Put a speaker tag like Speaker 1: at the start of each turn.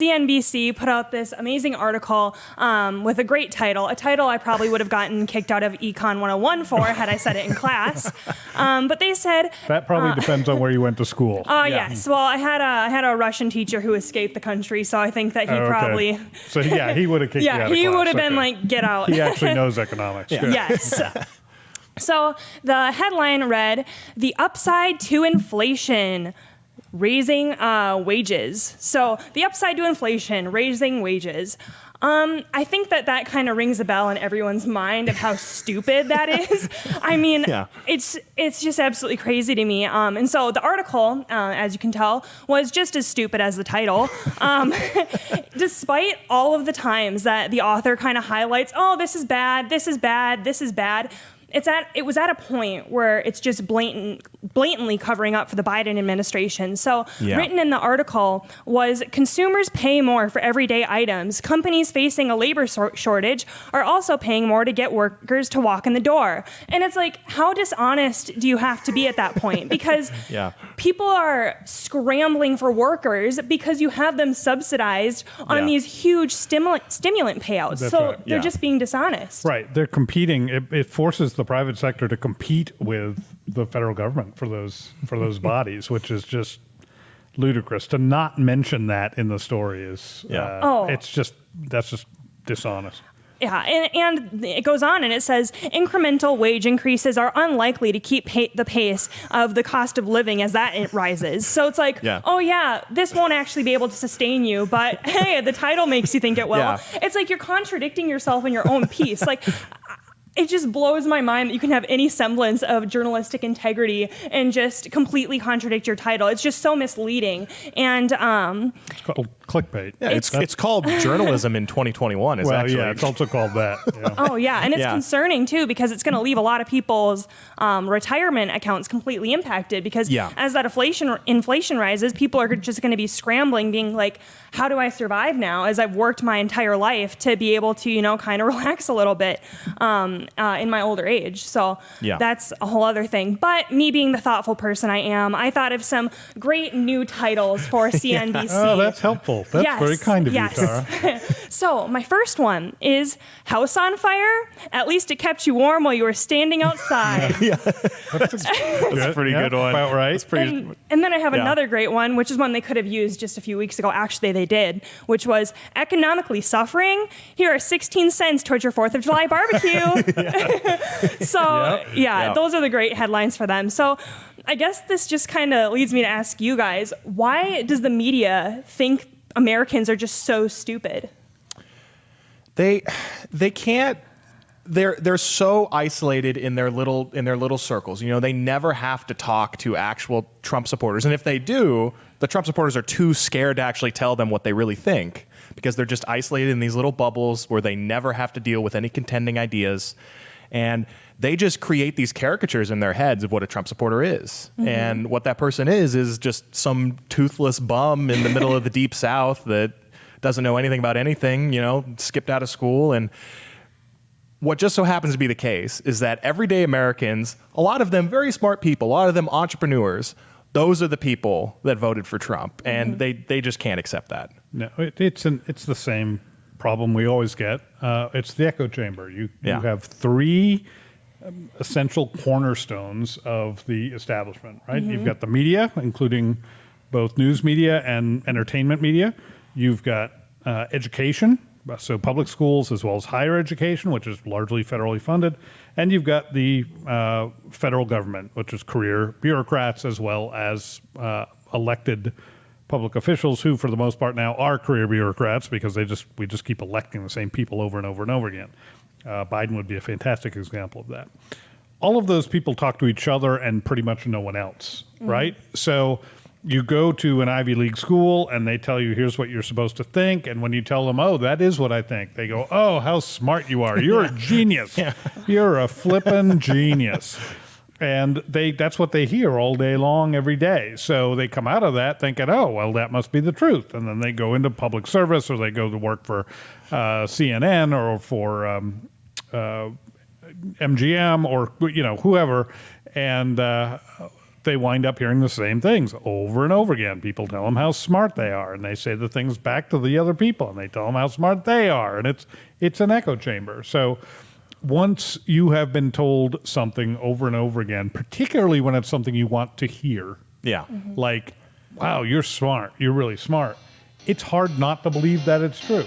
Speaker 1: CNBC put out this amazing article with a great title, a title I probably would have gotten kicked out of Econ 101 for had I said it in class. But they said...
Speaker 2: That probably depends on where you went to school.
Speaker 1: Yes. Well, I had a Russian teacher who escaped the country, so I think that he probably...
Speaker 2: So, yeah, he would have kicked you out of class.
Speaker 1: Yeah, he would have been like, get out.
Speaker 2: He actually knows economics.
Speaker 1: Yeah. Yes. So the headline read, "The Upside to Inflation, Raising Wages." So the upside to inflation, raising wages. I think that kind of rings a bell in everyone's mind of how stupid that is. I mean, it's just absolutely crazy to me. And so the article, as you can tell, was just as stupid as the title. Despite all of the times that the author kind of highlights, oh, this is bad, this is bad, this is bad. It was at a point where it's just blatantly covering up for the Biden administration. So written in the article was, consumers pay more for everyday items. Companies facing a labor shortage are also paying more to get workers to walk in the door. And it's like, how dishonest do you have to be at that point? Because people are scrambling for workers because you have them subsidized on these huge stimulant payouts.
Speaker 2: That's
Speaker 1: so
Speaker 2: right.
Speaker 1: they're just being dishonest.
Speaker 2: Right. They're competing. It forces the private sector to compete with the federal government for those bodies, which is just ludicrous. To not mention that in the story is that's just dishonest.
Speaker 1: Yeah, and it goes on and it says, incremental wage increases are unlikely to keep the pace of the cost of living as that rises. So it's like, this won't actually be able to sustain you, but hey, the title makes you think it will. It's like you're contradicting yourself in your own piece. Like, it just blows my mind that you can have any semblance of journalistic integrity and just completely contradict your title. It's just so misleading. And
Speaker 2: it's called clickbait.
Speaker 3: Yeah, it's called journalism in 2021.
Speaker 2: It's also called that. Yeah.
Speaker 1: And it's concerning too, because it's going to leave a lot of people's retirement accounts completely impacted. Because as that inflation rises, people are just going to be scrambling, being like, how do I survive now? As I've worked my entire life to be able to, kind of relax a little bit in my older age. So that's a whole other thing. But me being the thoughtful person I am, I thought of some great new titles for CNBC.
Speaker 2: Oh, that's helpful. That's very kind of you, Tara.
Speaker 1: So my first one is House on Fire. At least it kept you warm while you were standing outside.
Speaker 2: That's
Speaker 3: a pretty good one.
Speaker 2: About right.
Speaker 1: And then I have another great one, which is one they could have used just a few weeks ago. Actually, they did, which was economically suffering. Here are 16 cents towards your 4th of July barbecue. Those are the great headlines for them. So I guess this just kind of leads me to ask you guys, why does the media think Americans are just so stupid?
Speaker 3: They can't. They're so isolated in their little circles. They never have to talk to actual Trump supporters, and if they do, the Trump supporters are too scared to actually tell them what they really think, because they're just isolated in these little bubbles where they never have to deal with any contending ideas, and they just create these caricatures in their heads of what a Trump supporter is. Mm-hmm. And what that person is just some toothless bum in the middle of the deep South that doesn't know anything about anything, skipped out of school. And what just so happens to be the case is that everyday Americans, a lot of them very smart people, a lot of them entrepreneurs, those are the people that voted for Trump. And they just can't accept that.
Speaker 2: No, it's the same problem we always get. It's the echo chamber. You have three essential cornerstones of the establishment, right? You've got the media, including both news media and entertainment media. You've got education, so public schools as well as higher education, which is largely federally funded. And you've got the federal government, which is career bureaucrats as well as elected public officials who, for the most part now, are career bureaucrats because we just keep electing the same people over and over and over again. Biden would be a fantastic example of that. All of those people talk to each other and pretty much no one else, right? So you go to an Ivy League school and they tell you, here's what you're supposed to think. And when you tell them, oh, that is what I think, they go, oh, how smart you are. You're a genius. You're a flippin' genius. And that's what they hear all day long, every day. So they come out of that thinking, oh, well, that must be the truth. And then they go into public service, or they go to work for CNN or for MGM or whoever, and they wind up hearing the same things over and over again. People tell them how smart they are, and they say the things back to the other people, and they tell them how smart they are, and it's an echo chamber. So once you have been told something over and over again, particularly when it's something you want to hear, like, wow, you're smart, you're really smart, it's hard not to believe that it's true.